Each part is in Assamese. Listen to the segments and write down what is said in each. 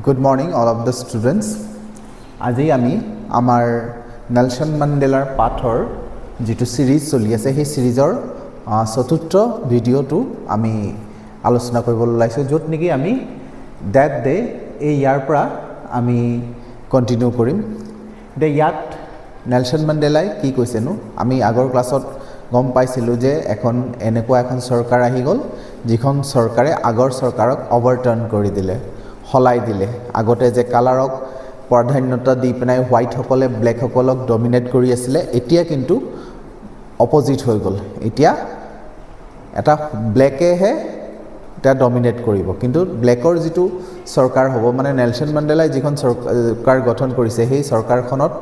Good morning all of the students. আজি আমি আমাৰ নেলসন মান্ডেলাৰ পাঠৰ যেটো সিৰিজ চলি আছে সেই সিৰিজৰ চতুৰ্থ ভিডিওটো আমি আলোচনা কৰিবলৈ লাইছো যত নেকি আমি দ্যাট ডে এই ইয়াৰ পৰা আমি কন্টিনিউ কৰিম দে ইয়াত নেলসন মান্ডেলাই কি কৈছেনো আমি আগৰ ক্লাছত গম পাইছিলো যে এখন এনেকুৱা এখন চৰকাৰ আহি গল যিখন চৰকাৰে আগৰ চৰকাৰক ওভাৰটাৰ্ন কৰি দিলে হলাই দিলে আগতে যে কালাৰক প্ৰাধান্যতা দি পেনাই হোৱাইট সকলে ব্ল্যাক সকলক ডমিনেট কৰি আছিল এতিয়া কিন্তু অপোজিট হৈ গল এতিয়া এটা ব্ল্যাকে হে এটা ডমিনেট কৰিব কিন্তু ব্ল্যাকৰ যেটো চৰকাৰ হ'ব মানে নেলসন মান্ডেলাই যিখন চৰকাৰ গঠন কৰিছে সেই চৰকাৰখনত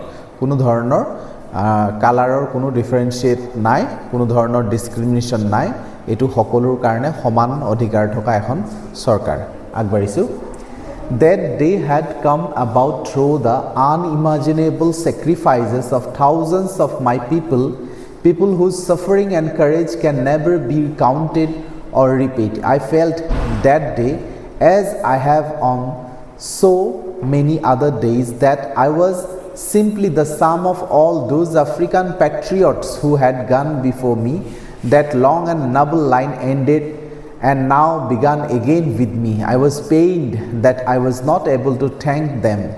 কোনো ধৰণৰ কালাৰৰ কোনো ডিফাৰেন্সিয়েট নাই কোনো ধৰণৰ ডিসক্ৰিমিনেশন নাই এটো সকলোৰ কাৰণে সমান অধিকাৰ থকা এখন চৰকাৰ আগবাঢ়িছো That day had come about through the unimaginable sacrifices of thousands of my people whose suffering and courage can never be counted or repaid. I felt that day, as I have on so many other days, that I was simply the sum of all those African patriots who had gone before me. That long and noble line ended and now began again with me. I was pained that I was not able to thank them,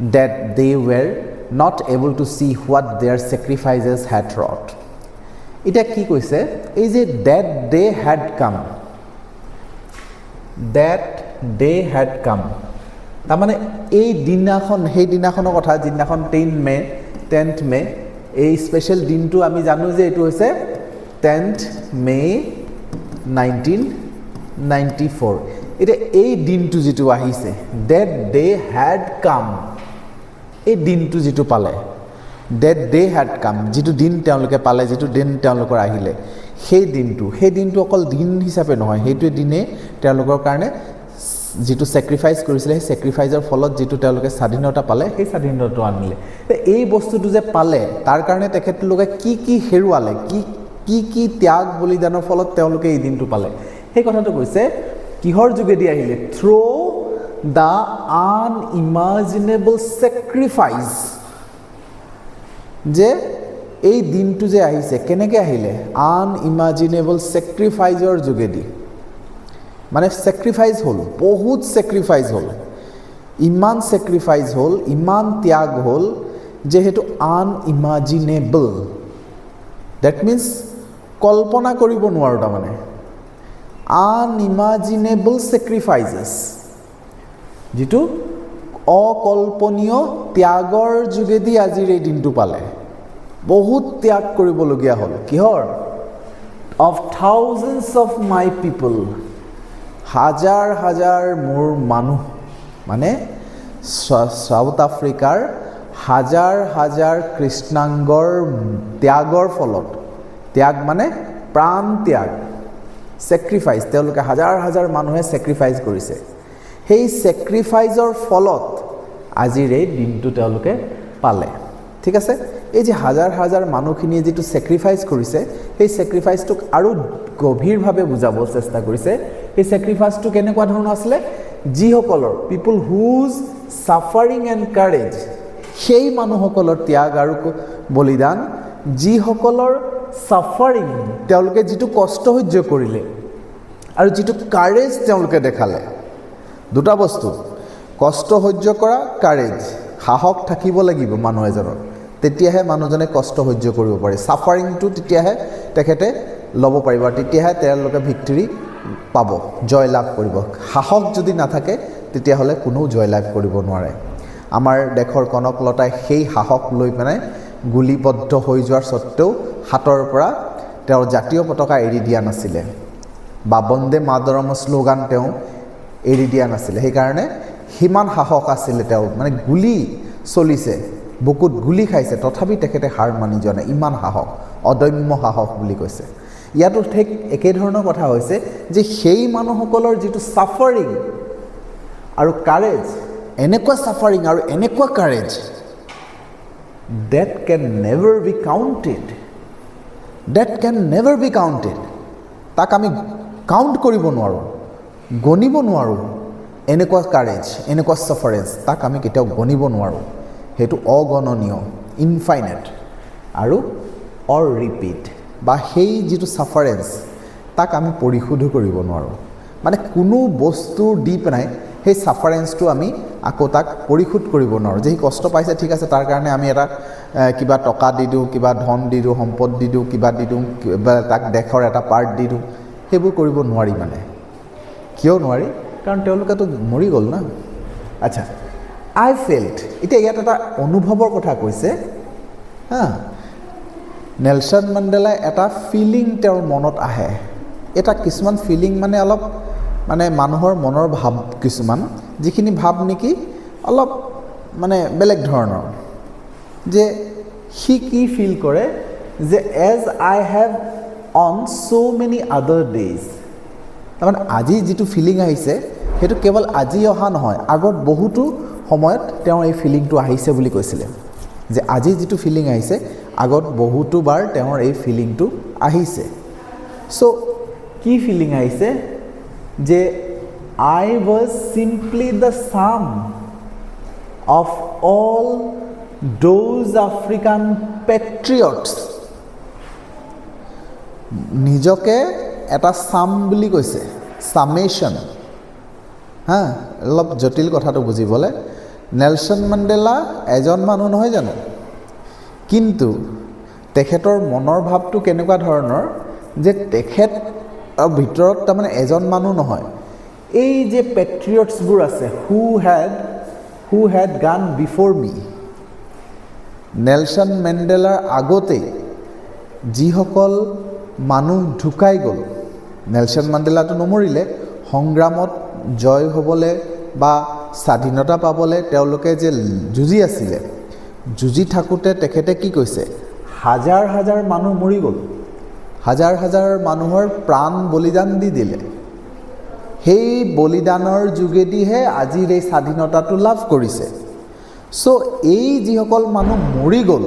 that they were not able to see what their sacrifices had wrought. Ita ki koise is it that day had come. That day had come. Ta mane ei dinakhon hei dinakhonor kotha dinakhon 10th May ei special din tu ami janu je etu hoise 10th May 1994 এটা এই দিনটো যেটো আহিছে that day had come এই দিনটো যেটো পালে that day had come যেটো দিন তেওঁলোকে পালে যেটো দিন তেওঁলোকৰ আহিলে সেই দিনটো অকল দিন হিচাপে নহয় হেইটো দিনে তেওঁলোকৰ কাৰণে যেটো স্যাক্ৰিফাইস কৰিছিল সেই স্যাক্ৰিফাইসৰ ফলত যেটো তেওঁলোকে স্বাধীনতা পালে সেই স্বাধীনতা আনিলে এই বস্তুটো যে পালে তাৰ কাৰণে তেখেতলোকে কি হেৰুৱালে কি ত্যাগ বলিদানৰ ফলত তেওঁলোকে এই দিনটো পালে সেই কথাটো কৈছে কিহৰ যোগেদি আহিলে থ্ৰু দা আনইমাজিনেবল স্যাক্ৰিফাইস যে এই দিনটো যে আহিছে কেনেকৈ আহিলে আনইমাজিনেবল স্যাক্ৰিফাইসৰ যোগেদি মানে স্যাক্রিফাইস হল বহুত স্যাক্রিফাইস হল ইমান স্যাক্রিফাইস হল ইমান ত্যাগ হল যে হেতু আনইমাজিনেবল দ্যাট মিন্স কল্পনা কৰিব নোৱাৰো তা মানে unimaginable sacrifices যেটো অকল্পনীয় ত্যাগৰ যোগেদি আজিৰ এই দিনটো পালে বহুত ত্যাগ কৰিবলগীয়া হল কিহৰ of thousands of my people হাজাৰ হাজাৰ মোৰ মানুহ মানে সাউথ আফ্ৰিকাৰ হাজাৰ হাজাৰ কৃষ্ণাংগৰ ত্যাগৰ ফলত ত্যাগ মানে প্ৰাণ ত্যাগ স্যাক্ৰিফাইস তেওঁলোকে হাজাৰ হাজাৰ মানুহে স্যাক্ৰিফাইস কৰিছে সেই স্যাক্ৰিফাইসৰ ফলত আজিৰ এই দিনটো তেওঁলোকে পালে ঠিক আছে এই যে হাজাৰ হাজাৰ মানুহখিনিয়ে যেটো স্যাক্ৰিফাইস কৰিছে সেই স্যাক্ৰিফাইসটোক আৰু গভীৰভাৱে বুজাব চেষ্টা কৰিছে এই স্যাক্ৰিফাইসটো কেনেকুৱা ধৰণৰ আছিল যি সকলৰ পিপল হুজ সাফাৰিং এন্ড কাৰেজ সেই মানুহসকলৰ ত্যাগ আৰু বলিদান যি সকলৰ সাফাৰিং তেওঁলোকে যেটো কষ্ট সহ্য কৰিলে আৰু যেটো কাৰেজ তেওঁলোকে দেখালে দুটা বস্তু কষ্ট সহ্য কৰা কাৰেজ সাহস থাকিব লাগিব মানুহ এজনৰ তেতিয়াহে মানুহজনে কষ্ট সহ্য কৰিব পাৰে সাফাৰিংটো তেতিয়াহে তেখেতে লব পাৰিব তেতিয়াহে তেওঁলোকে ভিক্টৰি পাব জয় লাভ কৰিব সাহস যদি নাথাকে তেতিয়া হলে কোনো জয় লাভ কৰিব নোৱাৰে আমাৰ দেশৰ কনকলতাই সেই সাহস লৈ পেনাই গুলিবদ্ধ হৈ যোৱাৰ সত্ত্বেও হাতৰ পৰা তেওঁৰ জাতীয় পতাকা এৰি দিয়া নাছিলে বা বন্দে মাতৰম স্লোগান তেওঁ এৰি দিয়া নাছিলে সেই কাৰণে হিমান সাহস আছিল তেওঁ মানে গুলি চলিছে বুকুত গুলি খাইছে তথাপি তেখেতে হার মানি যোৱা নাই ইমান সাহস অদম্য সাহস বুলি কৈছে ইয়াতো ঠিক একে ধৰণৰ কথা হৈছে যে সেই মানুহসকলৰ যেটো সাফাৰিং আৰু কাৰেজ এনেকুৱা সাফাৰিং আৰু এনেকুৱা courage that can never be counted তাক আমি কাউন্ট কৰিব নোৱাৰো গণিব নোৱাৰো এনেকুৱা কাৰেজ, এনেকুৱা ছাফাৰেঞ্চ, তাক আমি কেতিয়াও গণিব নোৱাৰোঁ। সেইটো অগণনীয়, ইনফাইনাইট আৰু অৰ ৰিপিট, বা সেই যিটো ছাফাৰেঞ্চ তাক আমি পৰিশোধো কৰিব নোৱাৰোঁ। মানে কোনো বস্তু দি পেলাই সেই ছাফাৰেঞ্চটো আমি আকৌ তাক পৰিশোধ কৰিব নোৱাৰোঁ। যে সি কষ্ট পাইছে, ঠিক আছে, তাৰ কাৰণে আমি এটা কিবা টকা দি দিওঁ, কিবা ধন দি দিওঁ, সম্পদ দি দিওঁ, কিবা দি দিওঁ, কিবা তাক দেশৰ এটা পাৰ্ট দি দিওঁ, সেইবোৰ কৰিব নোৱাৰি। মানে কিয় নোৱাৰি? কাৰণ তেওঁলোকেতো মৰি গ'ল না। আচ্ছা, আই ফেল্ট, এতিয়া ইয়াত এটা অনুভৱৰ কথা কৈছে হা। নেলছন মেণ্ডেলাই এটা ফিলিং তেওঁৰ মনত আহে, এটা কিছুমান ফিলিং মানে অলপ মানে মানুহৰ মনৰ ভাৱ কিছুমান, যিখিনি ভাৱ নেকি অলপ মানে বেলেগ ধৰণৰ, যে সি কি ফিল কৰে যে as I have on so' many other days, তাৰমানে আজি যিটো ফিলিং আহিছে সেইটো কেৱল আজি অহা নহয়, আগত বহুতো সময়ত তেওঁ এই ফিলিংটো আহিছে বুলি কৈছিলে। যে আজি যিটো ফিলিং আহিছে আগত বহুতো বাৰ তেওঁৰ এই ফিলিংটো আহিছে। চ' কি ফিলিং আহিছে? যে I was simply the sum of all those African patriots. নিজকে এটা ছাম বুলি কৈছে, ছামেশ্যন হা। অলপ জটিল কথাটো বুজিবলৈ, নেলছন মেণ্ডেলা এজন মানুহ নহয় জানো, কিন্তু তেখেতৰ মনৰ ভাৱটো কেনেকুৱা ধৰণৰ যে তেখেতৰ ভিতৰত তাৰমানে এজন মানুহ নহয়, এই যে পেট্ৰিয়টছবোৰ আছে, হু হেড গান বিফ'ৰ মি, নেলছন মেণ্ডেলাৰ আগতেই যিসকল মানুহ ঢুকাই গ'ল, নেলছন মেণ্ডেলাটো নমৰিলে, সংগ্ৰামত জয় হ'বলৈ বা স্বাধীনতা পাবলৈ তেওঁলোকে যে যুঁজি আছিলে, যুঁজি থাকোঁতে তেখেতে কি কৈছে, হাজাৰ হাজাৰ মানুহ মৰি গ'ল, হাজাৰ হাজাৰ মানুহৰ প্ৰাণ বলিদান দি দিলে, সেই বলিদানৰ যোগেদিহে আজিৰ এই স্বাধীনতাটো লাভ কৰিছে। চ' এই যিসকল মানুহ মৰি গ'ল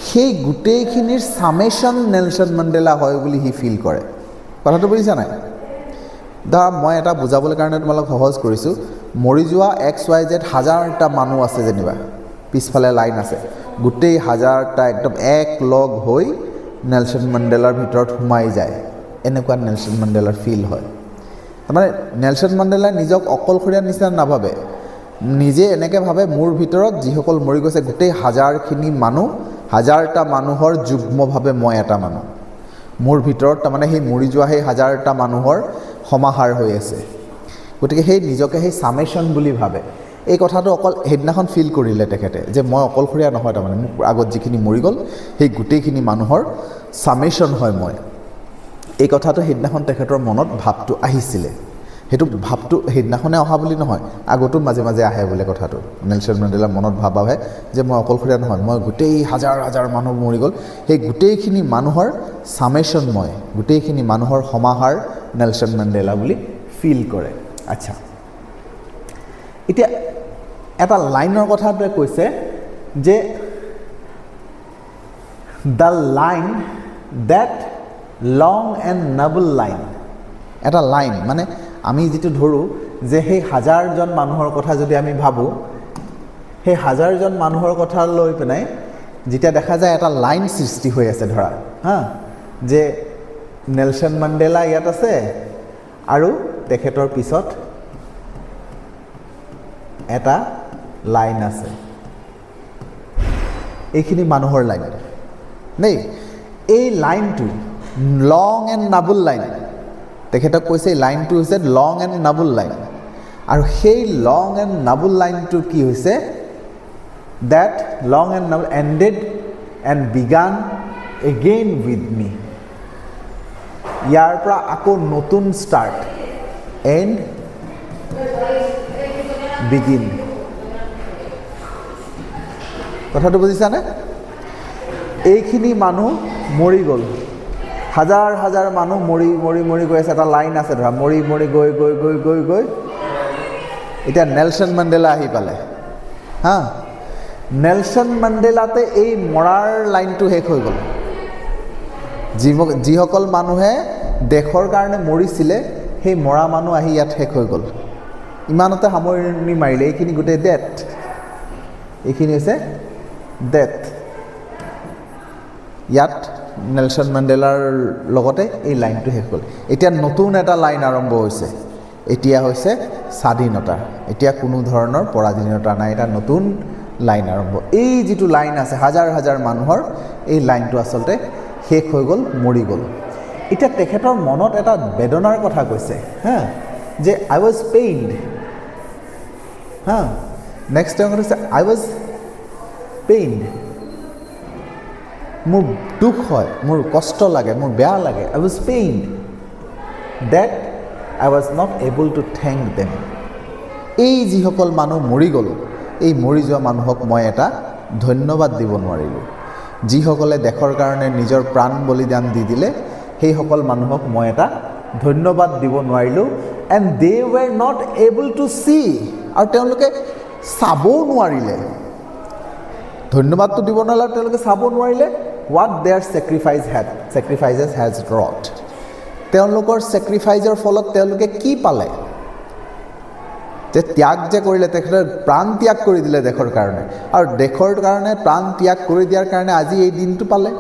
সেই গোটেইখিনিৰ ছামেশ্যন নেলছন মেণ্ডেলা হয় বুলি সি ফিল কৰে। কথাটো বুজিছা নাই? ধৰা মই এটা বুজাবলৈ কাৰণে তোমালোক সহজ কৰিছোঁ, মৰি যোৱা XYZ হাজাৰটা মানুহ আছে যেনিবা, পিছফালে লাইন আছে, গোটেই হাজাৰটা একদম এক লগ হৈ নেলছন মেণ্ডেলাৰ ভিতৰত সোমাই যায়, এনেকুৱা নেলছন মেণ্ডেলাৰ ফিল হয়। তাৰমানে নেলছন মেণ্ডেলাই নিজক অকলশৰীয়া নিচিনা নাভাবে, নিজে এনেকৈ ভাবে মোৰ ভিতৰত যিসকল মৰি গৈছে গোটেই হাজাৰখিনি মানুহ, হাজাৰটা মানুহৰ যুগ্মভাৱে মই এটা মানুহ, মোৰ ভিতৰত তাৰমানে সেই মৰি যোৱা সেই হাজাৰটা মানুহৰ সমাহাৰ হৈ আছে। গতিকে সেই নিজকে সেই ছামেশ্যন বুলি ভাবে। এই কথাটো অকল সেইদিনাখন ফিল কৰিলে তেখেতে, যে মই অকলশৰীয়া নহয়, তাৰমানে মোৰ আগত যিখিনি মৰি গ'ল সেই গোটেইখিনি মানুহৰ ছামেশ্যন হয় মই। এই কথাটো সেইদিনাখন তেখেতৰ মনত ভাৱটো আহিছিলে। সেইটো ভাৱটো সেইদিনাখনে অহা বুলি নহয়, আগতো মাজে মাজে আহে বোলে কথাটো। নেলছন মেণ্ডেলাৰ মনত ভাৱ আহে যে মই অকলশৰীয়া নহয়, মই গোটেই হাজাৰ হাজাৰ মানুহ মৰি গ'ল, সেই গোটেইখিনি মানুহৰ ছামেশ্যন মই, গোটেইখিনি মানুহৰ সমাহাৰ নেলছন মেণ্ডেলা বুলি ফিল কৰে। আচ্ছা, এতিয়া এটা লাইনৰ কথাটোৱে কৈছে যে the line that long and noble line. এটা লাইন মানে আমি যিটো ধৰোঁ যে সেই হাজাৰজন মানুহৰ কথা যদি আমি ভাবোঁ, সেই হাজাৰজন মানুহৰ কথা লৈ পেলাই যেতিয়া দেখা যায় এটা লাইন সৃষ্টি হৈ আছে, ধৰা হা, যে নেলছন মেণ্ডেলা ইয়াত আছে আৰু তেখেতৰ পিছত এটা লাইন আছে, এইখিনি মানুহৰ লাইন দেই। এই লাইনটো লং এণ্ড নাবুল লাইন, তেখেতক কৈছে এই লাইনটো হৈছে লং এণ্ড নাবুল লাইন। আৰু সেই লং এণ্ড নাবুল লাইনটো কি হৈছে, that long and noble ended and began again with me. ইয়াৰ পৰা আকৌ নতুন ষ্টাৰ্ট, এণ্ড বিগিন। কথাটো বুজিছানে? এইখিনি মানুহ মৰি গ'ল, হাজাৰ হাজাৰ মানুহ মৰি মৰি মৰি গৈ আছে, এটা লাইন আছে ধৰা, মৰি মৰি গৈ গৈ গৈ গৈ গৈ এতিয়া নেলছন মেণ্ডেলা আহি পালে হা। নেলছন মেণ্ডেলাতে এই মৰাৰ লাইনটো শেষ হৈ গ'ল। যিসকল মানুহে দেশৰ কাৰণে মৰিছিলে সেই মৰা মানুহ আহি ইয়াত শেষ হৈ গ'ল। ইমানতে সামৰণি মাৰিলে এইখিনি গোটেই ডেথ এইখিনি হৈছে ডেথ ইয়াত নেলছন মেণ্ডেলাৰ লগতে এই লাইনটো শেষ হ'ল এতিয়া নতুন এটা লাইন আৰম্ভ হৈছে এতিয়া হৈছে স্বাধীনতা এতিয়া কোনো ধৰণৰ পৰাধীনতা নাই এটা নতুন লাইন আৰম্ভ এই যিটো লাইন আছে হাজাৰ হাজাৰ মানুহৰ এই লাইনটো আচলতে শেষ হৈ গ'ল মৰি গ'ল এতিয়া তেখেতৰ মনত এটা বেদনাৰ কথা কৈছে হা যে আই ৱাজ পেইনড হা নেক্সট তেওঁ কৈছে আই ৱাজ পেইনড মোৰ দুখ হয় মোৰ কষ্ট লাগে মোৰ বেয়া লাগে I was pained that I was not able to thank them এই যিসকল মানুহ মৰি গ'ল এই মৰি যোৱা মানুহক মই এটা ধন্যবাদ দিব নোৱাৰিলোঁ যিসকলে দেশৰ কাৰণে নিজৰ প্ৰাণ বলিদান দি দিলে সেইসকল মানুহক মই এটা ধন্যবাদ দিব নোৱাৰিলোঁ and they were not able to see আৰু তেওঁলোকে চাবও নোৱাৰিলে ধন্যবাদটো দিব নোৱাৰিলে তেওঁলোকে চাব নোৱাৰিলে হোৱাট দেয়াৰ ছেক্ৰিফাইচেছ হেজ ৰট তেওঁলোকৰ ছেক্ৰিফাইচৰ ফলত তেওঁলোকে কি পালে যে ত্যাগ যে কৰিলে তেখেতে প্ৰাণ ত্যাগ কৰি দিলে দেশৰ কাৰণে আৰু দেশৰ কাৰণে প্ৰাণ ত্যাগ কৰি দিয়াৰ কাৰণে আজি এই দিনটো পালে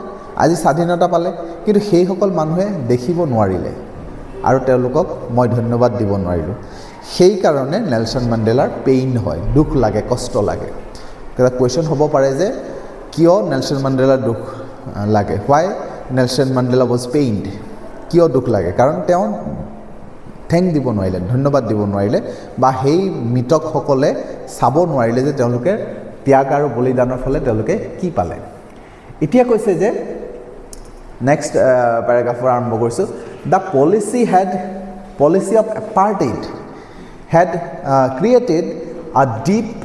আজি স্বাধীনতা পালে কিন্তু সেইসকল মানুহে দেখিব নোৱাৰিলে আৰু তেওঁলোকক মই ধন্যবাদ দিব নোৱাৰিলোঁ সেইকাৰণে নেলছন মেণ্ডেলাৰ পেইন হয় দুখ লাগে কষ্ট লাগে এটা কুৱেশ্যন হ'ব পাৰে যে কিয় নেলছন মেণ্ডেলাৰ দুখ লাগে হোৱাই নেলছন মেণ্ডেলা ৱাজ পেইনড কিয় দুখ লাগে কাৰণ তেওঁ থেংক দিব নোৱাৰিলে ধন্যবাদ দিব নোৱাৰিলে বা সেই মৃতকসকলে চাব নোৱাৰিলে যে তেওঁলোকে ত্যাগ আৰু বলিদানৰ ফলে তেওঁলোকে কি পালে এতিয়া কৈছে যে নেক্সট পেৰাগ্ৰাফৰ আৰম্ভ কৰিছোঁ the policy of apartheid had created a deep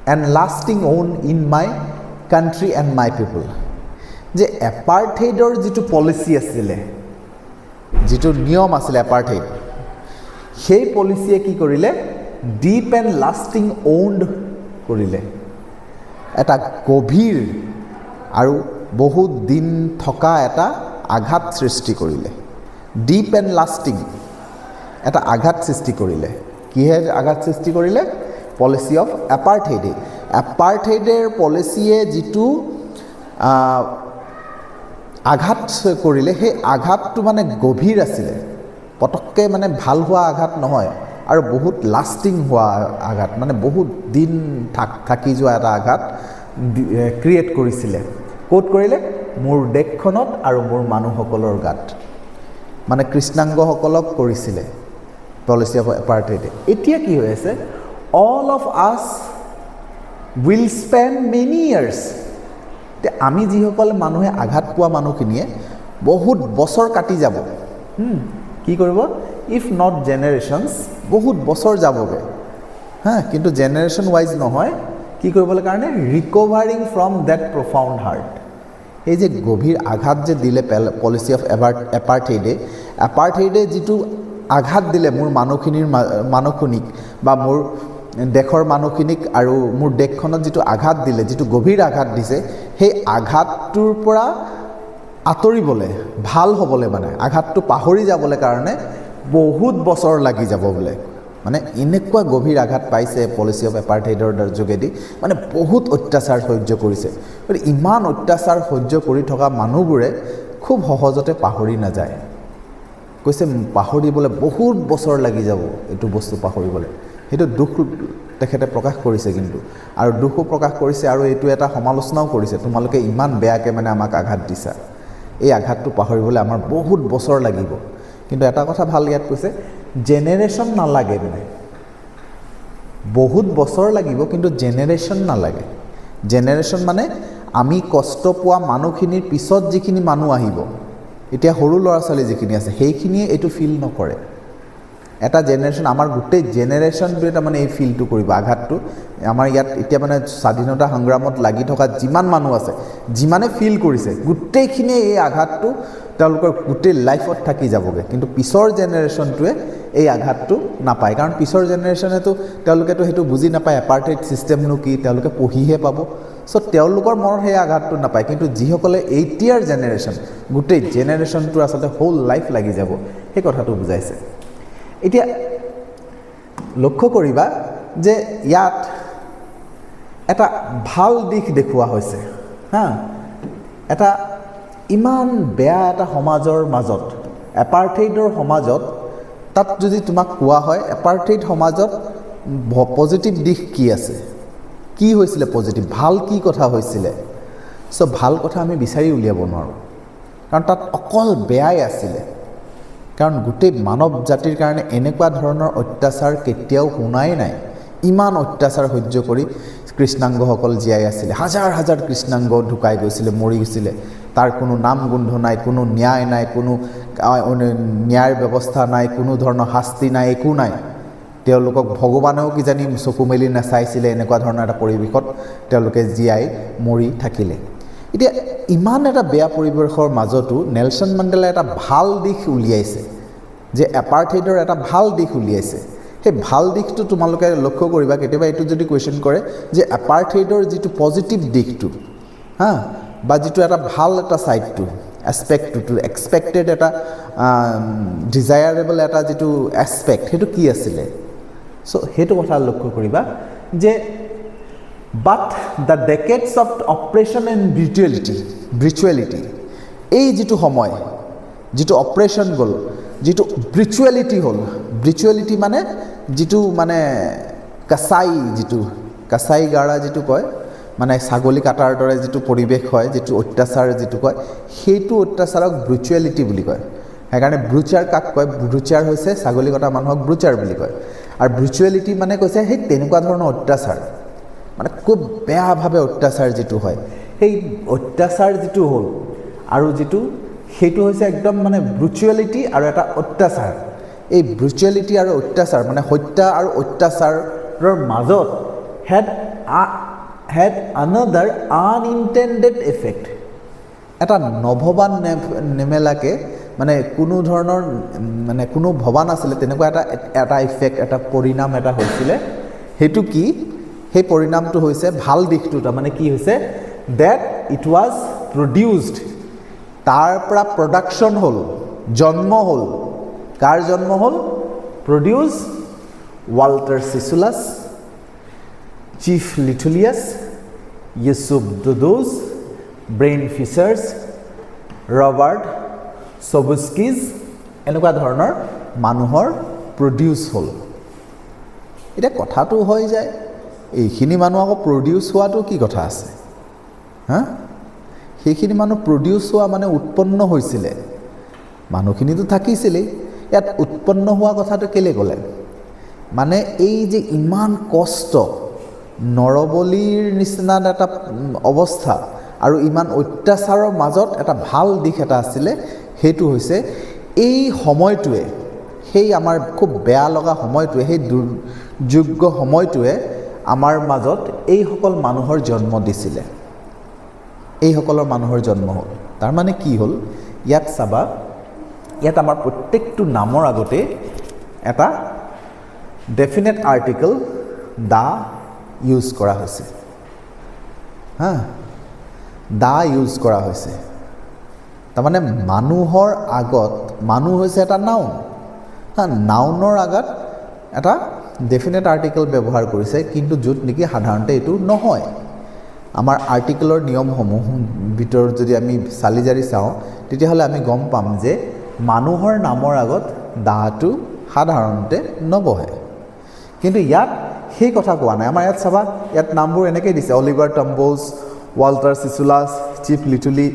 and lasting wound in my country and my people যে এপাৰ্টেইডৰ যিটো পলিচি আছিলে যিটো নিয়ম আছিলে এপাৰ্টেইড সেই পলিচিয়ে কি কৰিলে ডিপ এণ্ড লাষ্টিং ওণ্ড কৰিলে এটা গভীৰ আৰু বহুত দিন থকা এটা আঘাত সৃষ্টি কৰিলে ডিপ এণ্ড লাষ্টিং এটা আঘাত সৃষ্টি কৰিলে কিহে আঘাত সৃষ্টি কৰিলে পলিচি অফ এপাৰ্টেইডৰ পলিচিয়ে যিটো আঘাত কৰিলে সেই আঘাতটো মানে গভীৰ আছিলে পটককৈ মানে ভাল হোৱা আঘাত নহয় আৰু বহুত লাষ্টিং হোৱা আঘাত মানে বহুত দিন থাকি যোৱা এটা আঘাত ক্ৰিয়েট কৰিছিলে ক'ত কৰিলে মোৰ দেশখনত আৰু মোৰ মানুহসকলৰ গাত মানে কৃষ্ণাংগসকলক কৰিছিলে পলিচি অফ এপাৰ্টেইডে এতিয়া কি হৈ আছে অল অফ আছ উইল স্পেণ্ড মেনি ইয়াৰ্ছ আমি যিসকল মানুহে আঘাত পোৱা মানুহখিনিয়ে বহুত বছৰ কাটি যাব কি কৰিব ইফ নট জেনেৰেশ্যনছ বহুত বছৰ যাবগৈ হা কিন্তু জেনেৰেশ্যন ৱাইজ নহয় কি কৰিবলৈ কাৰণে ৰিকভাৰিং ফ্ৰম ডেট প্ৰফাউণ্ড হাৰ্ট এই যে গভীৰ আঘাত যে দিলে পলিচি অফ এপাৰ্টেইডে যিটো আঘাত দিলে মোৰ মানুহখিনিক বা মোৰ দেশৰ মানুহখিনিক আৰু মোৰ দেশখনত যিটো আঘাত দিলে যিটো গভীৰ আঘাত দিছে সেই আঘাতটোৰ পৰা আঁতৰিবলৈ ভাল হ'বলৈ মানে আঘাতটো পাহৰি যাবলৈ কাৰণে বহুত বছৰ লাগি যাব বোলে মানে এনেকুৱা গভীৰ আঘাত পাইছে পলিচি অফ এপাৰ্টেইডৰ যোগেদি মানে বহুত অত্যাচাৰ সহ্য কৰিছে গতিকে ইমান অত্যাচাৰ সহ্য কৰি থকা মানুহবোৰে খুব সহজতে পাহৰি নাযায় কৈছে পাহৰিবলৈ বহুত বছৰ লাগি যাব এইটো বস্তু পাহৰিবলৈ সেইটো দুখ তেখেতে প্ৰকাশ কৰিছে কিন্তু আৰু দুখো প্ৰকাশ কৰিছে আৰু এইটো এটা সমালোচনাও কৰিছে তোমালোকে ইমান বেয়াকৈ মানে আমাক আঘাত দিছা এই আঘাতটো পাহৰিবলৈ আমাৰ বহুত বছৰ লাগিব কিন্তু এটা কথা ভাল ইয়াত কৈছে জেনেৰেশ্যন নালাগে মানে বহুত বছৰ লাগিব কিন্তু জেনেৰেশ্যন নালাগে জেনেৰেশ্যন মানে আমি কষ্ট পোৱা মানুহখিনিৰ পিছত যিখিনি মানুহ আহিব এতিয়া সৰু ল'ৰা ছোৱালী যিখিনি আছে সেইখিনিয়ে এইটো ফিল নকৰে এটা জেনেৰেশ্যন আমাৰ গোটেই জেনেৰেশ্যনটোৱে তাৰমানে এই ফিলটো কৰিব আঘাতটো আমাৰ ইয়াত এতিয়া মানে স্বাধীনতা সংগ্ৰামত লাগি থকা যিমান মানুহ আছে যিমানে ফিল কৰিছে গোটেইখিনিয়ে এই আঘাতটো তেওঁলোকৰ গোটেই লাইফত থাকি যাবগৈ কিন্তু পিছৰ জেনেৰেশ্যনটোৱে এই আঘাতটো নাপায় কাৰণ পিছৰ জেনেৰেশ্যনেতো তেওঁলোকেতো সেইটো বুজি নাপায় এপাৰ্টেইড ছিষ্টেমনো কি তেওঁলোকে পঢ়িহে পাব চ' তেওঁলোকৰ মনত সেই আঘাতটো নাপায় কিন্তু যিসকলে এতিয়াৰ জেনেৰেশ্যন গোটেই জেনেৰেশ্যনটো আচলতে হোল লাইফ লাগি যাব সেই কথাটো বুজাইছে এতিয়া লক্ষ্য কৰিবা যে ইয়াত এটা ভাল দিশ দেখুওৱা হৈছে হা এটা ইমান বেয়া এটা সমাজৰ মাজত এপাৰ্থেইডৰ সমাজত তাত যদি তোমাক কোৱা হয় এপাৰ্থেইড সমাজত পজিটিভ দিশ কি আছে কি হৈছিলে পজিটিভ ভাল কি কথা হৈছিলে সো ভাল কথা আমি বিচাৰি উলিয়াব নোৱাৰোঁ কাৰণ তাত অকল বেয়াই আছিলে কাৰণ গোটেই মানৱ জাতিৰ কাৰণে এনেকুৱা ধৰণৰ অত্যাচাৰ কেতিয়াও শুনাই নাই ইমান অত্যাচাৰ সহ্য কৰি কৃষ্ণাংগসকল জীয়াই আছিলে হাজাৰ হাজাৰ কৃষ্ণাংগ ঢুকাই গৈছিলে মৰি গৈছিলে তাৰ কোনো নাম গোন্ধ নাই কোনো ন্যায় নাই কোনো ন্যায়ৰ ব্যৱস্থা নাই কোনো ধৰণৰ শাস্তি নাই একো নাই তেওঁলোকক ভগৱানেও কিজানি চকু মেলি নাচাইছিলে এনেকুৱা ধৰণৰ এটা পৰিৱেশত তেওঁলোকে জীয়াই মৰি থাকিলে এতিয়া ইমান এটা বেয়া পৰিৱেশৰ মাজতো নেলছন মেণ্ডেলাই এটা ভাল দিশ উলিয়াইছে যে এপাৰ্থেইডৰ এটা ভাল দিশ উলিয়াইছে সেই ভাল দিশটো তোমালোকে লক্ষ্য কৰিবা কেতিয়াবা এইটো যদি কুৱেশ্যন কৰে যে এপাৰ্থেইডৰ যিটো পজিটিভ দিশটো হা বা যিটো এটা ভাল এটা ছাইডটো এছপেক্টটো এক্সপেক্টেড এটা ডিজায়াৰেবল এটা যিটো এছপেক্ট সেইটো কি আছিলে সো সেইটো কথা লক্ষ্য কৰিবা যে বাট দ্য ডেকেডছ অফ অপাৰেশ্যন এণ্ড ব্ৰিচুৱেলিটি এই যিটো সময় যিটো অপাৰেশ্যন গ'ল যিটো ব্ৰিচুৱেলিটি হ'ল ব্ৰিচুৱেলিটি মানে যিটো মানে কাছাই গাৰা যিটো কয় মানে ছাগলী কাটাৰ দৰে যিটো পৰিৱেশ হয় যিটো অত্যাচাৰ যিটো কয় সেইটো অত্যাচাৰক ব্ৰুচুৱেলিটি বুলি কয় সেইকাৰণে ব্ৰুচাৰ কাক কয় ব্ৰুচাৰ হৈছে ছাগলী কটা মানুহক ব্ৰুচাৰ বুলি কয় আৰু ব্ৰুচুৱেলিটি মানে কৈছে সেই তেনেকুৱা ধৰণৰ অত্যাচাৰ মানে খুব বেয়াভাৱে অত্যাচাৰ যিটো হয় সেই অত্যাচাৰ যিটো হ'ল আৰু যিটো সেইটো হৈছে একদম মানে ব্ৰুচুৱেলিটি আৰু এটা অত্যাচাৰ এই ব্ৰুচুৱেলিটি আৰু অত্যাচাৰ মানে হত্যা আৰু অত্যাচাৰৰ মাজত had another unintended effect এটা নভবা নেমেলাকে মানে কোনো ধৰণৰ মানে কোনো ভবা নাছিলে তেনেকুৱা এটা ইফেক্ট এটা পৰিণাম এটা হৈছিলে সেইটো কি সেই পৰিণামটো হৈছে ভাল দিশটো তাৰমানে কি হৈছে that it was produced তাৰ পৰা প্ৰডাকশ্যন হ'ল জন্ম হ'ল কাৰ জন্ম হ'ল produce Walter Sisulus Chief Luthulis Yusuf Dadoos Bram Fischers Robert Sobukwes এনেকুৱা ধৰণৰ মানুহৰ প্ৰডিউচ হ'ল এতিয়া কথাটো হৈ যায় এইখিনি মানুহ আকৌ প্ৰডিউচ হোৱাটো কি কথা আছে হা সেইখিনি মানুহ প্ৰডিউচ হোৱা মানে উৎপন্ন হৈছিলে মানুহখিনিতো থাকিছিলেই ইয়াত উৎপন্ন হোৱা কথাটো কেলৈ ক'লে মানে এই যে ইমান কষ্ট নৰবলীৰ নিচিনা এটা অৱস্থা আৰু ইমান অত্যাচাৰৰ মাজত এটা ভাল দিশ এটা আছিলে সেইটো হৈছে এই সময়টোৱে সেই আমাৰ খুব বেয়া লগা সময়টোৱে সেই দুৰ্যোগ্য সময়টোৱে আমাৰ মাজত এইসকল মানুহৰ জন্ম দিছিলে এইসকলৰ মানুহৰ জন্ম হ'ল তাৰমানে কি হ'ল ইয়াত চাবা ইয়াত আমাৰ প্ৰত্যেকটো নামৰ আগতে এটা ডেফিনেট আৰ্টিকল দা ইউজ কৰা হৈছে হা দা ইউজ কৰা হৈছে তাৰমানে মানুহৰ আগত মানুহ হৈছে এটা নাউন হা নাউনৰ আগত এটা ডেফিনেট আৰ্টিকল ব্যৱহাৰ কৰিছে কিন্তু য'ত নেকি সাধাৰণতে এইটো নহয় আমাৰ আৰ্টিকলৰ নিয়মসমূহ ভিতৰত যদি আমি চালি জাৰি চাওঁ তেতিয়াহ'লে আমি গম পাম যে মানুহৰ নামৰ আগত দাটো সাধাৰণতে নবহে কিন্তু ইয়াত সেই কথা কোৱা নাই আমাৰ ইয়াত চাবা ইয়াত নামবোৰ এনেকৈ দিছে অলিভাৰ টম্বলছ ৱাল্টাৰ চিচুলাছ চিফ লিটুলি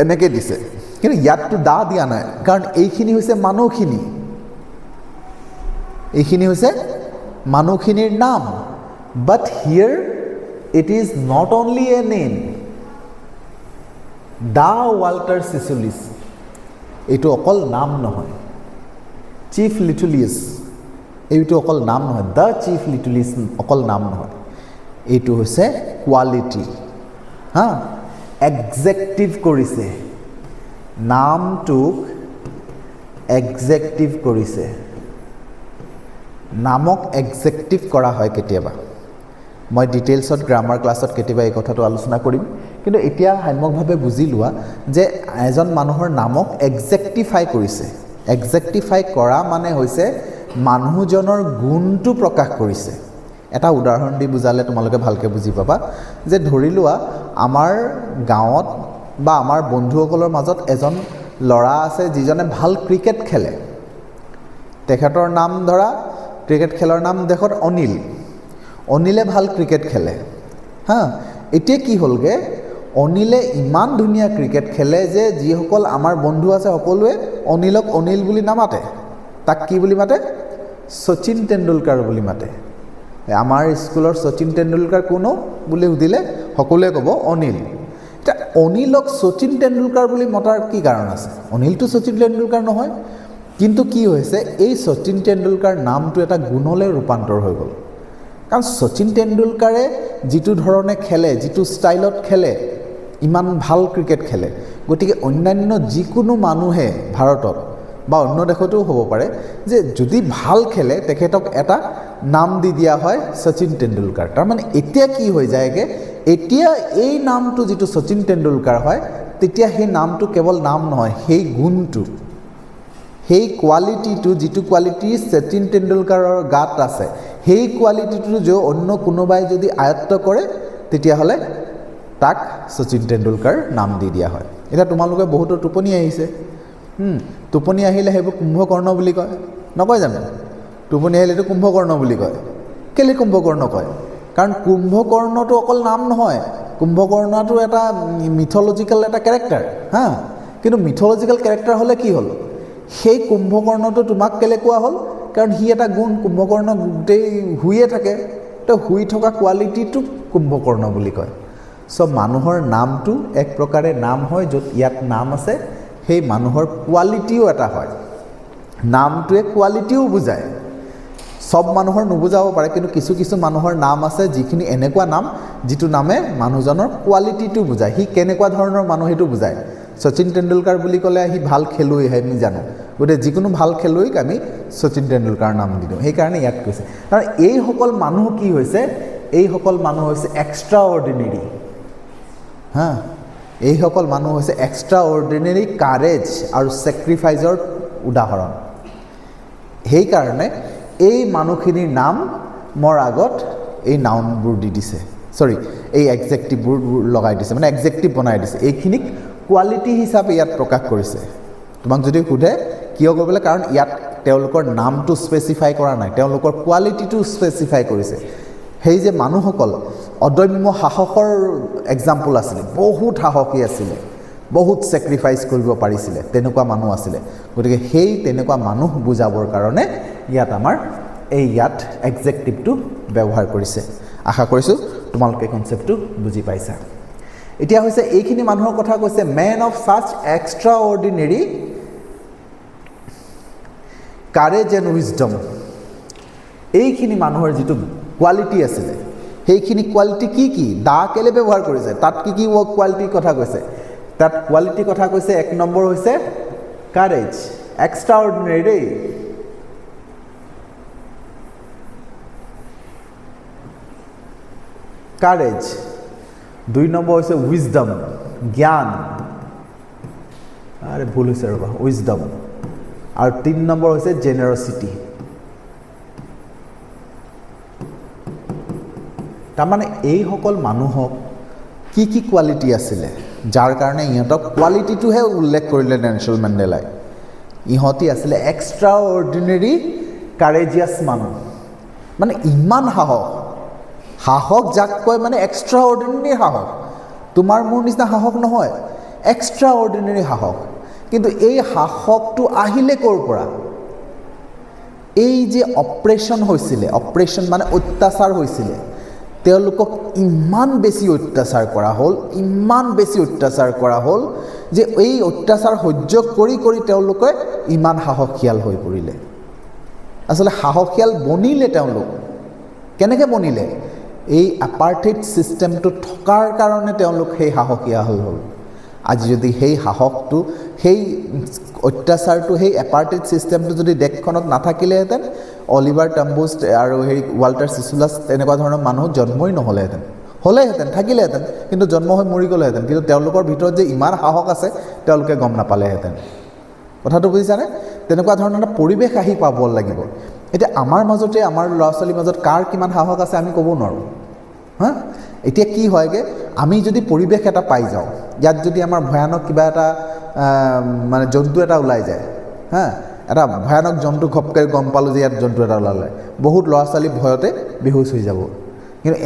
এনেকৈ দিছে কিন্তু ইয়াততো দা দিয়া নাই কাৰণ এইখিনি হৈছে মানুহখিনিৰ নাম but here it is not only a name the Walter Sisulus এইটো অকল নাম নহয় চিফ লিটুলিয়াছ এইটো অকল নাম নহয় দ্য চিফ লিটুলিয়াছ অকল নাম নহয় এইটো হৈছে কোৱালিটি হা এক্সেক্টিভ কৰিছে নামটোক এক্সেক্টিভ কৰিছে নামক এক্সেক্টিভ কৰা হয় কেতিয়াবা মই ডিটেইলছত গ্ৰামাৰ ক্লাছত কেতিয়াবা এই কথাটো আলোচনা কৰিম কিন্তু এতিয়া সাম্যকভাৱে বুজি লোৱা যে এজন মানুহৰ নামক এক্সেক্টিফাই কৰিছে এক্সেক্টিফাই কৰা মানে হৈছে মানুহজনৰ গুণটো প্ৰকাশ কৰিছে। এটা উদাহৰণ দি বুজালে তোমালোকে ভালকৈ বুজি পাবা যে ধৰি লোৱা আমাৰ গাঁৱত বা আমাৰ বন্ধুসকলৰ মাজত এজন ল'ৰা আছে যিজনে ভাল ক্ৰিকেট খেলে। তেখেতৰ নাম ধৰা ক্ৰিকেট খেলৰ নাম দেখত অনিল। অনিলে ভাল ক্ৰিকেট খেলে হা। এতিয়া কি হ'লগৈ, অনিলে ইমান ধুনীয়া ক্ৰিকেট খেলে যে যিসকল আমাৰ বন্ধু আছে সকলোৱে অনিলক অনিল বুলি নামাতে, তাক কি বুলি মাতে? শচীন তেণ্ডুলকাৰ বুলি মাতে। আমাৰ স্কুলৰ শচীন তেণ্ডুলকাৰ কোনো বুলি সুধিলে সকলোৱে ক'ব অনিল। এতিয়া অনিলক শচীন তেণ্ডুলকাৰ বুলি মতাৰ কি কাৰণ আছে? অনিলটো শচীন তেণ্ডুলকাৰ নহয়, কিন্তু কি হৈছে এই শচীন তেণ্ডুলকাৰ নামটো এটা গুণলৈ ৰূপান্তৰ হৈ গ'ল। কাৰণ শচীন তেণ্ডুলকাৰে যিটো ধৰণে খেলে, যিটো ষ্টাইলত খেলে, ইমান ভাল ক্ৰিকেট খেলে, গতিকে অন্যান্য যিকোনো মানুহে ভাৰতত বা অন্য দেশতো হ'ব পাৰে যে যদি ভাল খেলে তেখেতক এটা নাম দি দিয়া হয় শচীন তেণ্ডুলকাৰ। তাৰমানে এতিয়া কি হৈ যায়গৈ, এতিয়া এই নামটো যিটো শচীন তেণ্ডুলকাৰ হয় তেতিয়া সেই নামটো কেৱল নাম নহয়, সেই গুণটো, সেই কোৱালিটিটো, যিটো কোৱালিটি শচীন তেণ্ডুলকাৰৰ গাত আছে, সেই কোৱালিটিটো যে অন্য কোনোবাই যদি আয়ত্ব কৰে তেতিয়াহ'লে তাক শচীন তেণ্ডুলকাৰ নাম দি দিয়া হয়। এতিয়া তোমালোকে বহুতো টোপনি আহিছে, টোপনি আহিলে সেইবোৰ কুম্ভকৰ্ণ বুলি কয়, নকয় জানো? টোপনি আহিলেতো কুম্ভকৰ্ণ বুলি কয়। কেলৈ কুম্ভকৰ্ণ কয়? কাৰণ কুম্ভকৰ্ণটো অকল নাম নহয়, কুম্ভকৰ্ণটো এটা মিথলজিকেল এটা কেৰেক্টাৰ হা। কিন্তু মিথলজিকেল কেৰেক্টাৰ হ'লে কি হ'ল, সেই কুম্ভকৰ্ণটো তোমাক কেলৈ কোৱা হ'ল? কাৰণ সি এটা গুণ, কুম্ভকৰ্ণ গোটেই শুইয়ে থাকে, তো শুই থকা কোৱালিটিটোক কুম্ভকৰ্ণ বুলি কয়। চ' মানুহৰ নামটো এক প্ৰকাৰে নাম হয়, য'ত ইয়াত নাম আছে সেই মানুহৰ কোৱালিটিও এটা হয়। নামটোৱে কোৱালিটিও বুজায়। চব মানুহৰ নুবুজাব পাৰে, কিন্তু কিছু কিছু মানুহৰ নাম আছে যিখিনি এনেকুৱা নাম যিটো নামে মানুহজনৰ কোৱালিটিটো বুজায়, সি কেনেকুৱা ধৰণৰ মানুহ সেইটো বুজায়। শচীন তেণ্ডুলকাৰ বুলি ক'লে সি ভাল খেলুৱৈ আমি জানো, গতিকে যিকোনো ভাল খেলুৱৈক আমি শচীন তেণ্ডুলকাৰ নাম দি দিওঁ, সেইকাৰণে ইয়াত কৈছে। কাৰণ এইসকল মানুহ কি হৈছে, এইসকল মানুহ হৈছে এক্সট্ৰা অৰ্ডিনেৰী হা। এইসকল মানুহ হৈছে এক্সট্ৰা অৰ্ডিনেৰী কাৰেজ আৰু ছেক্ৰিফাইচৰ উদাহৰণ। সেইকাৰণে এই মানুহখিনিৰ নাম মোৰ আগত এই নাউনবোৰ দি দিছে, এই এডজেক্টিভবোৰ লগাই দিছে, মানে এডজেক্টিভ বনাই দিছে। এইখিনিক কোৱালিটি হিচাপে ইয়াত প্ৰকাশ কৰিছে। তোমাক যদি সোধে কিয় কৰিবলৈ, কাৰণ ইয়াত তেওঁলোকৰ নামটো স্পেচিফাই কৰা নাই, তেওঁলোকৰ কোৱালিটিটো স্পেচিফাই কৰিছে। সেই যে মানুহসকল অদম্য সাহসৰ এক্সাম্পল আছিলে, বহুত সাহসী আছিলে, বহুত ছেক্ৰিফাইচ কৰিব পাৰিছিলে, তেনেকুৱা মানুহ আছিলে। গতিকে সেই তেনেকুৱা মানুহ বুজাবৰ কাৰণে ইয়াত আমাৰ ইয়াত এডজেক্টিভটো ব্যৱহাৰ কৰিছে। আশা কৰিছোঁ তোমালোকে কনচেপ্টটো বুজি পাইছা। এতিয়া হৈছে এইখিনি মানুহৰ কথা কৈছে, men of such extraordinary courage and wisdom. এইখিনি মানুহৰ যিটো কোৱালিটি আছিলে, সেইখিনি কোৱালিটি কি কি, দা কেলৈ ব্যৱহাৰ কৰিছে, তাত কি কি কোৱালিটিৰ কথা কৈছে? তাত কোৱালিটিৰ কথা কৈছে, এক নম্বৰ হৈছে কাৰেজ, এক্সট্ৰা অৰ্ডিনেৰী দেই। কাৰেজ। 2 নম্বৰ হৈছে উইজডম, জ্ঞান, আৰে ভুল হৈছে ৰ'বা, উইজডম। আৰু 3 নম্বৰ হৈছে জেনেৰচিটি। তাৰমানে এইসকল মানুহক কি কি কোৱালিটি আছিলে যাৰ কাৰণে ইহঁতক কোৱালিটিটোহে উল্লেখ কৰিলে নেলছন মেণ্ডেলাই। ইহঁতি আছিলে এক্সট্ৰা অৰ্ডিনেৰী কাৰেজিয়াছ মানুহ, মানে ইমান সাহস, সাহস যাক কয় মানে এক্সট্ৰা অৰ্ডিনেৰী সাহস। তোমাৰ মোৰ নিচিনা সাহস নহয়, এক্সট্ৰা অৰ্ডিনেৰী সাহস। কিন্তু এই সাহসটো আহিলে ক'ৰ পৰা? এই যে অপাৰেশ্যন হৈছিলে, অপাৰেশ্যন মানে অত্যাচাৰ হৈছিলে, তেওঁলোকক ইমান বেছি অত্যাচাৰ কৰা হ'ল, ইমান বেছি অত্যাচাৰ কৰা হ'ল যে এই অত্যাচাৰ সহ্য কৰি কৰি তেওঁলোকে ইমান সাহসীয়াল হৈ পৰিলে। আচলতে সাহসীয়াল বনিলে তেওঁলোক, কেনেকৈ বনিলে? এই এপাৰ্থেইড ছিষ্টেমটো থকাৰ কাৰণে তেওঁলোক সেই সাহসীয়াল হ'ল। আজি যদি সেই সাহসটো, সেই অত্যাচাৰটো, সেই এপাৰ্থেইড ছিষ্টেমটো যদি দেশখনত নাথাকিলেহেঁতেন, অলিভাৰ টাম্বুজ আৰু ৱাল্টাৰ চিচুলাছ তেনেকুৱা ধৰণৰ মানুহ জন্মই নহ'লেহেঁতেন। হ'লেহেঁতেন, থাকিলেহেঁতেন, কিন্তু জন্ম হৈ মৰি গ'লেহেঁতেন। কিন্তু তেওঁলোকৰ ভিতৰত যে ইমান সাহস আছে তেওঁলোকে গম নাপালেহেঁতেন। কথাটো বুজিছানে? তেনেকুৱা ধৰণৰ এটা পৰিৱেশ আহি পাব লাগিব। এতিয়া আমাৰ মাজতে আমাৰ ল'ৰা ছোৱালীৰ মাজত কাৰ কিমান সাহস আছে আমি ক'ব নোৱাৰোঁ হা এতিয়া কি হয়গৈ আমি যদি পৰিৱেশ এটা পাই যাওঁ ইয়াত যদি আমাৰ ভয়ানক কিবা এটা মানে জন্তু এটা ওলাই যায় হা এটা ভয়ানক জন্তু ঘপকৈ গম পালোঁ যে ইয়াত জন্তু এটা ওলালে বহুত ল'ৰা ছোৱালী ভয়তে বেহুচ হৈ যাব কিন্তু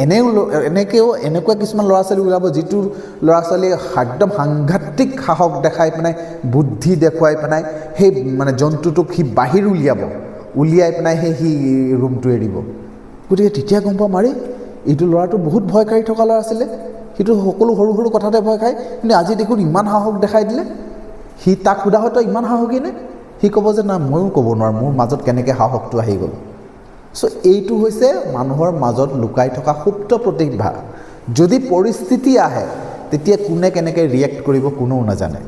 এনেকুৱা কিছুমান ল'ৰা ছোৱালী ওলাব যিটো ল'ৰা ছোৱালীয়ে একদম সাংঘাতিক সাহস দেখাই পেলাই বুদ্ধি দেখুৱাই পেলাই সেই মানে জন্তুটোক সি বাহিৰ উলিয়াই পেলাই সি ৰুমটো এৰিব গতিকে তেতিয়া গম পাম মাৰি এইটো ল'ৰাটো বহুত ভয়কাৰী থকা ল'ৰা আছিলে সিটো সকলো সৰু সৰু কথাতে ভয় খায় কিন্তু আজি দেখোন ইমান সাহস দেখাই দিলে সি তাক সোধা হয়তো ইমান সাহসী নে সি ক'ব যে না ময়ো ক'ব নোৱাৰোঁ মোৰ মাজত কেনেকৈ সাহসটো আহি গ'ল চ' এইটো হৈছে মানুহৰ মাজত লুকাই থকা সুপ্ত প্ৰতিভা যদি পৰিস্থিতি আহে তেতিয়া কোনে কেনেকৈ ৰিয়েক্ট কৰিব কোনেও নাজানে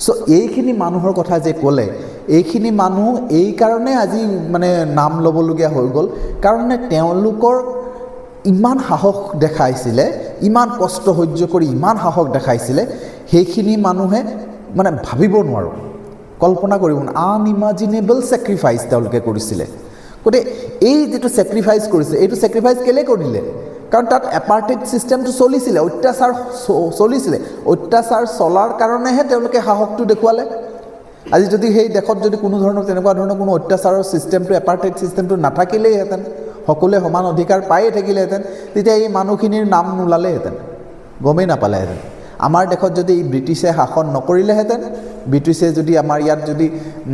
চ' এইখিনি মানুহৰ কথা যে ক'লে এইখিনি মানুহ এই কাৰণে আজি মানে নাম ল'বলগীয়া হৈ গ'ল কাৰণ তেওঁলোকৰ ইমান সাহস দেখাইছিলে ইমান কষ্ট সহ্য কৰি ইমান সাহস দেখাইছিলে সেইখিনি মানুহে মানে ভাবিব নোৱাৰোঁ কল্পনা কৰিব আনইমাজিনেবল ছেক্ৰিফাইচ তেওঁলোকে কৰিছিলে গতিকে এই যিটো ছেক্ৰিফাইচ কৰিছে এইটো ছেক্ৰিফাইচ কেলৈ কৰিলে কাৰণ তাত এপাৰ্টেড ছিষ্টেমটো চলিছিলে অত্যাচাৰ চলিছিলে অত্যাচাৰ চলাৰ কাৰণেহে তেওঁলোকে সাহসটো দেখুৱালে আজি যদি সেই দেশত যদি কোনো ধৰণৰ তেনেকুৱা ধৰণৰ কোনো অত্যাচাৰৰ ছিষ্টেমটো এপাৰ্টেড ছিষ্টেমটো নাথাকিলেইহেঁতেন সকলোৱে সমান অধিকাৰ পায়েই থাকিলেহেঁতেন তেতিয়া এই মানুহখিনিৰ নাম নোলালেহেঁতেন গমেই নাপালেহেঁতেন আমাৰ দেশত যদি ব্ৰিটিছে শাসন নকৰিলেহেঁতেন ব্ৰিটিছে যদি আমাৰ ইয়াত যদি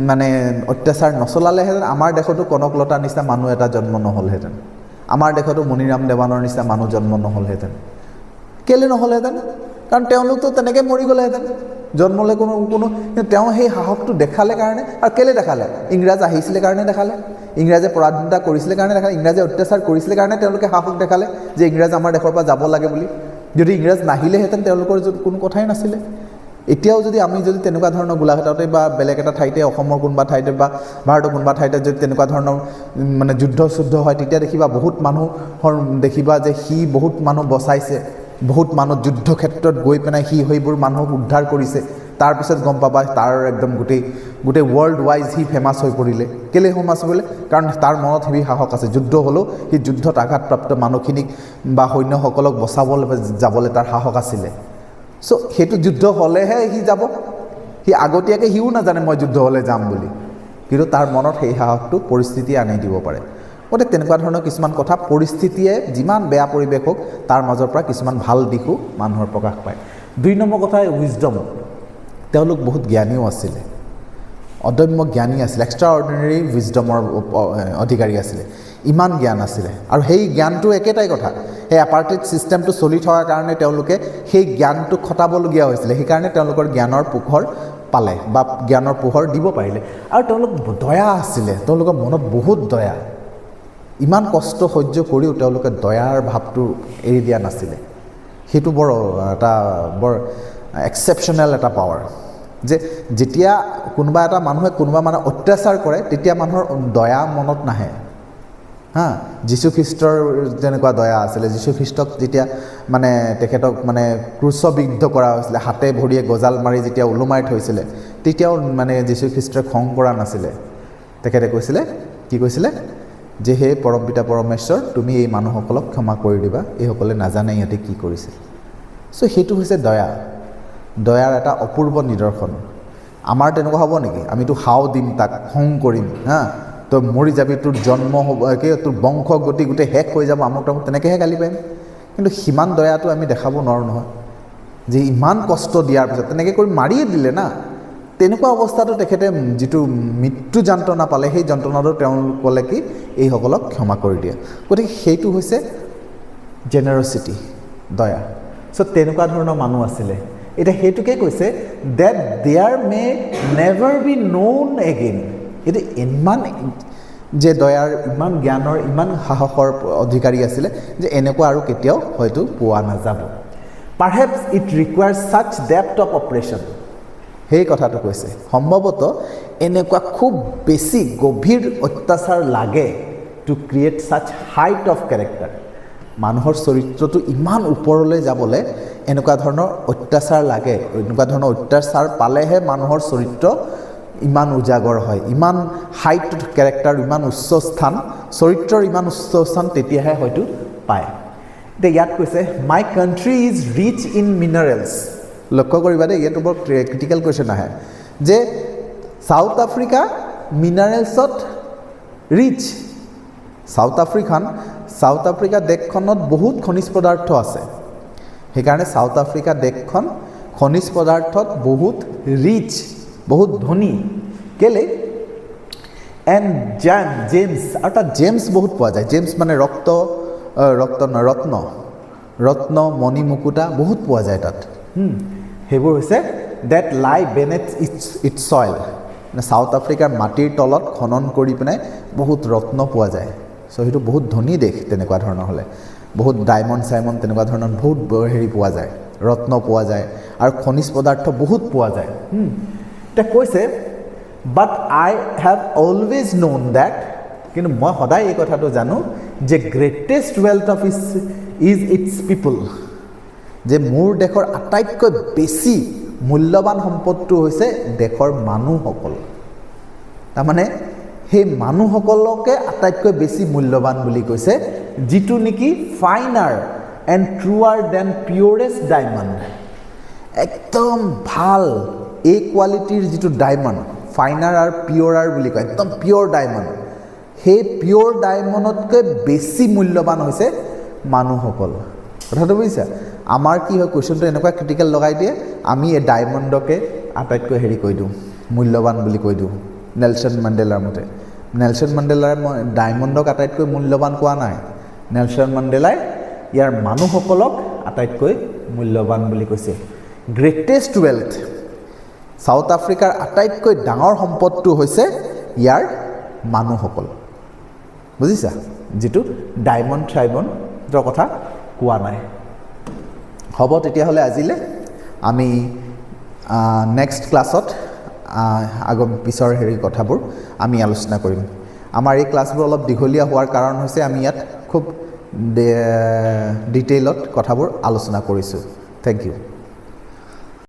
মানে অত্যাচাৰ নচলালেহেঁতেন আমাৰ দেশতো কনকলতাৰ নিচিনা মানুহ এটা জন্ম নহ'লহেঁতেন আমাৰ দেশতো মণিৰাম দেৱানৰ নিচিনা মানুহ জন্ম নহ'লহেঁতেন কেলৈ নহ'লহেঁতেন কাৰণ তেওঁলোকতো তেনেকৈ মৰি গ'লেহেঁতেন জন্মলৈ কোনো কিন্তু তেওঁ সেই সাহসটো দেখালে কাৰণে আৰু কেলৈ দেখালে ইংৰাজ আহিছিলে কাৰণে দেখালে ইংৰাজে পৰাধীনতা কৰিছিলে কাৰণে দেখালে ইংৰাজে অত্যাচাৰ কৰিছিলে কাৰণে তেওঁলোকে সাহস দেখালে যে ইংৰাজ আমাৰ দেশৰ পৰা যাব লাগে বুলি যদি ইংৰাজ নাহিলেহেঁতেন তেওঁলোকৰ যদি কোনো কথাই নাছিলে এতিয়াও যদি আমি যদি তেনেকুৱা ধৰণৰ গোলাঘাটতে বা বেলেগ এটা ঠাইতে অসমৰ কোনোবা ঠাইতে বা ভাৰতৰ কোনোবা ঠাইতে যদি তেনেকুৱা ধৰণৰ মানে যুদ্ধ হয় তেতিয়া দেখিবা বহুত মানুহৰ দেখিবা যে সি বহুত মানুহ বচাইছে বহুত মানুহ যুদ্ধ ক্ষেত্ৰত গৈ পেলাই সি সেইবোৰ মানুহক উদ্ধাৰ কৰিছে তাৰপিছত গম পাবা তাৰ একদম গোটেই ৱৰ্ল্ড ৱাইজ সি ফেমাছ হৈ পৰিলে কেলৈ ফেমাছ পৰিলে কাৰণ তাৰ মনত হেভি সাহস আছে যুদ্ধ হ'লেও সি যুদ্ধত আঘাতপ্ৰাপ্ত মানুহখিনিক বা সৈন্যসকলক বচাবলৈ যাবলৈ তাৰ সাহস আছিলে চ' সেইটো যুদ্ধ হ'লেহে সি যাব সি আগতীয়াকৈ সিও নাজানে মই যুদ্ধ হ'লে যাম বুলি কিন্তু তাৰ মনত সেই সাহসটো পৰিস্থিতিয়ে আনি দিব পাৰে গতিকে তেনেকুৱা ধৰণৰ কিছুমান কথা পৰিস্থিতিয়ে যিমান বেয়া পৰিৱেশ হওক তাৰ মাজৰ পৰা কিছুমান ভাল দিশো মানুহৰ প্ৰকাশ পায় 2 নম্বৰ কথা উইজডম তেওঁলোক বহুত জ্ঞানীও আছিলে অদম্য জ্ঞানী আছিলে এক্সট্ৰা অৰ্ডিনেৰী উইজডমৰ অধিকাৰী আছিলে ইমান জ্ঞান আছিলে আৰু সেই জ্ঞানটো একেটাই কথা সেই এপাৰ্টেড ছিষ্টেমটো চলি থকাৰ কাৰণে তেওঁলোকে সেই জ্ঞানটো খটাবলগীয়া হৈছিলে সেইকাৰণে তেওঁলোকৰ জ্ঞানৰ পোহৰ পালে বা জ্ঞানৰ পোহৰ দিব পাৰিলে আৰু তেওঁলোক দয়া আছিলে তেওঁলোকৰ মনত বহুত দয়া ইমান কষ্ট সহ্য কৰিও তেওঁলোকে দয়াৰ ভাৱটো এৰি দিয়া নাছিলে সেইটো বৰ এক্সেপশ্যনেল এটা পাৱাৰ যে যেতিয়া কোনোবা এটা মানুহে কোনোবা মানে অত্যাচাৰ কৰে তেতিয়া মানুহৰ দয়া মনত নাহে হা যীশুখ্ৰীষ্টৰ যেনেকুৱা দয়া আছিলে যীশুখ্ৰীষ্টক যেতিয়া মানে তেখেতক মানে ক্ৰুচবিদ্ধ কৰা হৈছিলে হাতে ভৰিয়ে গজাল মাৰি যেতিয়া ওলোমাই থৈছিলে তেতিয়াও মানে যীশুখ্ৰীষ্টই খং কৰা নাছিলে তেখেতে কৈছিলে কি কৈছিলে যে হে পৰম পিতা পৰমেশ্বৰ তুমি এই মানুহসকলক ক্ষমা কৰি দিবা এইসকলে নাজানে ইহঁতে কি কৰিছে চ' সেইটো হৈছে দয়াৰ এটা অপূৰ্ব নিদৰ্শন আমাৰ তেনেকুৱা হ'ব নেকি আমিতো হাও দিম তাক খং কৰিম হা তই মৰি যাবি তোৰ জন্ম হ'ব তোৰ বংশ গতি গোটেই শেষ হৈ যাব আমুক তামুক তেনেকৈহে গালি পাৰিম কিন্তু সিমান দয়াটো আমি দেখাব নোৱাৰোঁ নহয় যে ইমান কষ্ট দিয়াৰ পিছত তেনেকৈ কৰি মাৰিয়ে দিলে না তেনেকুৱা অৱস্থাটো তেখেতে যিটো মৃত্যু যন্ত্ৰণা পালে সেই যন্ত্ৰণাটো তেওঁ ক'লে কি এইসকলক ক্ষমা কৰি দিয়ে গতিকে সেইটো হৈছে জেনেৰচিটি দয়া চ' তেনেকুৱা ধৰণৰ মানুহ আছিলে এতিয়া সেইটোকে কৈছে that there may never be known again এইটো ইমান যে দয়াৰ ইমান জ্ঞানৰ ইমান সাহসৰ অধিকাৰী আছিলে যে এনেকুৱা আৰু কেতিয়াও হয়তো পোৱা নাযাব perhaps it requires such depth of oppression সেই কথাটো কৈছে সম্ভৱতঃ এনেকুৱা খুব বেছি গভীৰ অত্যাচাৰ লাগে two create ছাচ height of character মানুহৰ চৰিত্ৰটো ইমান ওপৰলৈ যাবলৈ এনেকুৱা ধৰণৰ অত্যাচাৰ লাগে এনেকুৱা ধৰণৰ অত্যাচাৰ পালেহে মানুহৰ চৰিত্ৰ ইমান উজাগৰ হয়, ইমান হাইট কেৰেক্টাৰ, ইমান উচ্চ স্থান, চৰিত্ৰৰ ইমান উচ্চ স্থান তেতিয়াহে হয়তো পায়। এতিয়া ইয়াত কৈছে my country is rich in minerals. লক্ষ্য কৰিবা দেই, ইয়াতো বৰ ক্ৰিটিকেল কুৱেশ্যন আহে যে চাউথ আফ্ৰিকা মিনাৰেলছত ৰিচ। চাউথ আফ্ৰিকা দেশখনত বহুত খনিজ পদাৰ্থ আছে, সেইকাৰণে চাউথ আফ্ৰিকা দেশখন খনিজ পদাৰ্থত বহুত ৰিচ, বহুত ধনী। কেলে? এণ্ড জেমছ, আৰু তাত জেমছ বহুত পোৱা যায়। জেমছ মানে ৰত্ন, মণি মুকুতা বহুত পোৱা যায় তাত। সেইবোৰ হৈছে ডেট লাই বেনেথ ইটছ চইল। চাউথ আফ্ৰিকাৰ মাটিৰ তলত খনন কৰি পিনে বহুত ৰত্ন পোৱা যায়। চ' সেইটো বহুত ধনী দেশ তেনেকুৱা ধৰণৰ হ'লে। বহুত ডায়মণ্ড তেনেকুৱা ধৰণৰ বহুত হেৰি পোৱা যায়, ৰত্ন পোৱা যায় আৰু খনিজ পদাৰ্থ বহুত পোৱা যায়। এতিয়া কৈছে but I have always known that, কিন্তু মই সদায় এই কথাটো জানো যে greatest wealth of is its people, যে মোৰ দেশৰ আটাইতকৈ বেছি মূল্যৱান সম্পদটো হৈছে দেশৰ মানুহসকল। তাৰমানে সেই মানুহসকলকে আটাইতকৈ বেছি মূল্যৱান বুলি কৈছে, যিটো নেকি ফাইনাৰ এণ্ড ট্ৰুৱাৰ দেন পিয়ৰেষ্ট ডায়মণ্ড। একদম ভাল এ কোৱালিটিৰ যিটো ডায়মণ্ড, ফাইনাৰ আৰু পিয়ৰাৰ বুলি কয়, একদম পিয়ৰ ডায়মণ্ড, সেই পিয়ৰ ডায়মণ্ডতকৈ বেছি মূল্যৱান হৈছে মানুহসকল। কথাটো বুজিছা? আমাৰ কি হয়, কুৱেশ্যনটো এনেকুৱা ক্ৰিটিকেল লগাই দিয়ে, আমি এই ডায়মণ্ডকে আটাইতকৈ হেৰি কৈ দিওঁ, মূল্যৱান বুলি কৈ দিওঁ। নেলছন মেণ্ডেলাৰ মতে, নেলছন মেণ্ডেলাৰ ডায়মণ্ডক আটাইতকৈ মূল্যৱান কোৱা নাই। নেলছন মেণ্ডেলাই ইয়াৰ মানুহসকলক আটাইতকৈ মূল্যৱান বুলি কৈছে। গ্ৰেটেষ্ট ৱেল্থ, চাউথ আফ্ৰিকাৰ আটাইতকৈ ডাঙৰ সম্পদটো হৈছে ইয়াৰ মানুহসকল। বুজিছা? যিটো ডায়মণ্ডৰ কথা কোৱা নাই। হ'ব তেতিয়াহ'লে আজিলৈ আমি নেক্সট ক্লাছত পিছৰ কথাবোৰ আমি আলোচনা কৰিম। আমাৰ এই ক্লাছবোৰ অলপ দীঘলীয়া হোৱাৰ কাৰণ হৈছে আমি ইয়াত খুব ডিটেইলত কথাবোৰ আলোচনা কৰিছোঁ। Thank U.